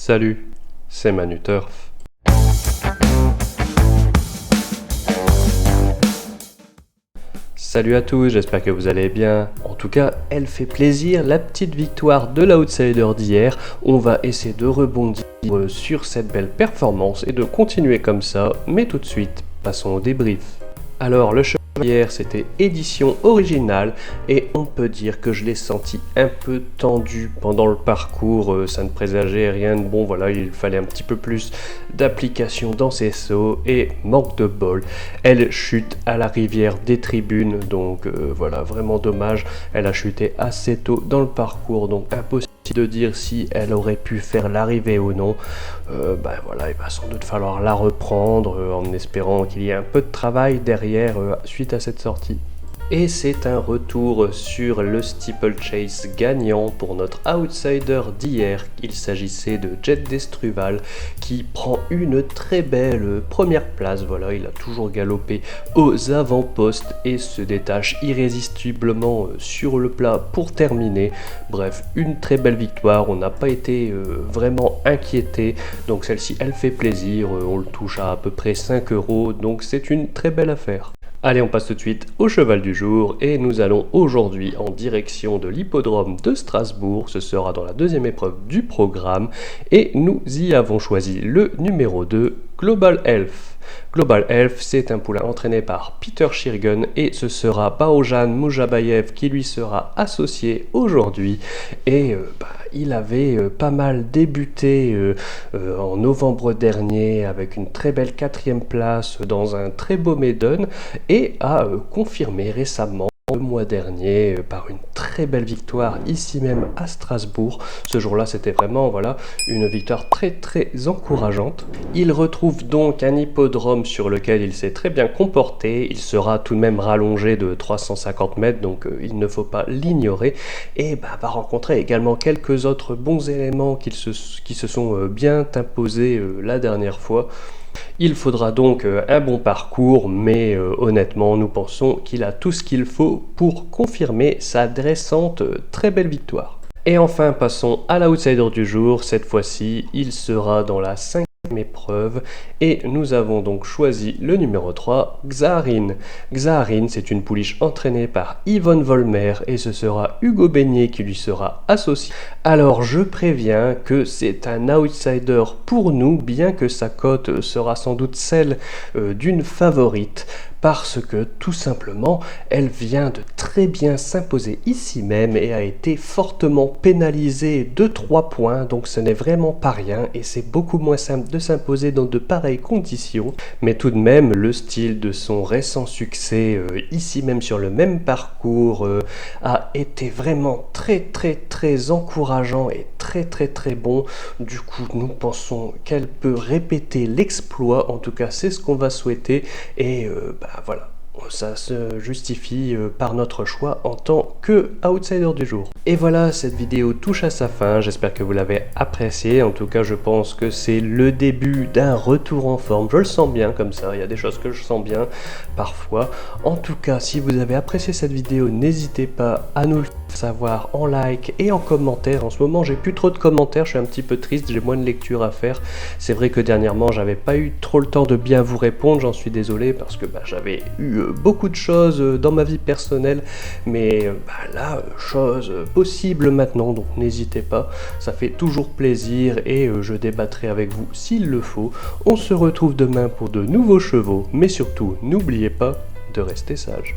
Salut, c'est Manu Turf. Salut à tous, j'espère que vous allez bien. En tout cas, elle fait plaisir, la petite victoire de l'outsider d'hier. On va essayer de rebondir sur cette belle performance et de continuer comme ça. Mais tout de suite, passons au débrief. Alors, le cheval hier, c'était édition originale et on peut dire que je l'ai senti un peu tendu pendant le parcours. Ça ne présageait rien de bon. Voilà, il fallait un petit peu plus d'application dans ses sauts et manque de bol. Elle chute à la rivière des tribunes, donc voilà, vraiment dommage. Elle a chuté assez tôt dans le parcours, donc impossible de dire si elle aurait pu faire l'arrivée ou non. Voilà, il va sans doute falloir la reprendre en espérant qu'il y ait un peu de travail derrière suite à cette sortie. Et c'est un retour sur le steeplechase gagnant pour notre outsider d'hier. Il s'agissait de Jet Destruval qui prend une très belle première place. Voilà, il a toujours galopé aux avant-postes et se détache irrésistiblement sur le plat pour terminer. Bref, une très belle victoire. On n'a pas été vraiment inquiété. Donc celle-ci, elle fait plaisir. On le touche à peu près 5 €. Donc c'est une très belle affaire. Allez, on passe tout de suite au cheval du jour et nous allons aujourd'hui en direction de l'hippodrome de Strasbourg. Ce sera dans la deuxième épreuve du programme et nous y avons choisi le numéro 2, Global Elf. Global Elf, c'est un poulain entraîné par Peter Shirgun et ce sera Baojan Mujabayev qui lui sera associé aujourd'hui. Et il avait pas mal débuté en novembre dernier avec une très belle 4e place dans un très beau maiden et a confirmé récemment le mois dernier par une très belle victoire ici même à Strasbourg. Ce jour-là, c'était vraiment une victoire très encourageante. Il retrouve donc un hippodrome sur lequel il s'est très bien comporté. Il sera tout de même rallongé de 350 mètres, donc il ne faut pas l'ignorer. Et va rencontrer également quelques autres bons éléments qui se sont bien imposés la dernière fois. Il faudra donc un bon parcours, mais honnêtement, nous pensons qu'il a tout ce qu'il faut pour confirmer sa récente très belle victoire. Et enfin, passons à l'outsider du jour. Cette fois-ci, il sera dans la 5e épreuve et nous avons donc choisi le numéro 3, Xarin. Xarin, c'est une pouliche entraînée par Yvonne Volmer et ce sera Hugo Beignet qui lui sera associé. Alors je préviens que c'est un outsider pour nous, bien que sa cote sera sans doute celle d'une favorite, parce que tout simplement, elle vient de très bien s'imposer ici même et a été fortement pénalisée de 3 points, donc ce n'est vraiment pas rien et c'est beaucoup moins simple de s'imposer dans de pareilles conditions. Mais tout de même, le style de son récent succès, ici même sur le même parcours, a été vraiment très encourageant et très bon. Du coup, nous pensons qu'elle peut répéter l'exploit, en tout cas c'est ce qu'on va souhaiter et voilà. Ça se justifie par notre choix en tant que outsider du jour. Et voilà, cette vidéo touche à sa fin, j'espère que vous l'avez appréciée. En tout cas, je pense que c'est le début d'un retour en forme. Je le sens bien comme ça, il y a des choses que je sens bien parfois. En tout cas, si vous avez apprécié cette vidéo, n'hésitez pas à nous le faire savoir en like et en commentaire. En ce moment, j'ai plus trop de commentaires, je suis un petit peu triste, j'ai moins de lecture à faire. C'est vrai que dernièrement, j'avais pas eu trop le temps de bien vous répondre, j'en suis désolé parce que j'avais eu beaucoup de choses dans ma vie personnelle, mais là, chose possible maintenant, donc n'hésitez pas, ça fait toujours plaisir et je débattrai avec vous s'il le faut. On se retrouve demain pour de nouveaux chevaux, mais surtout, n'oubliez pas de rester sage.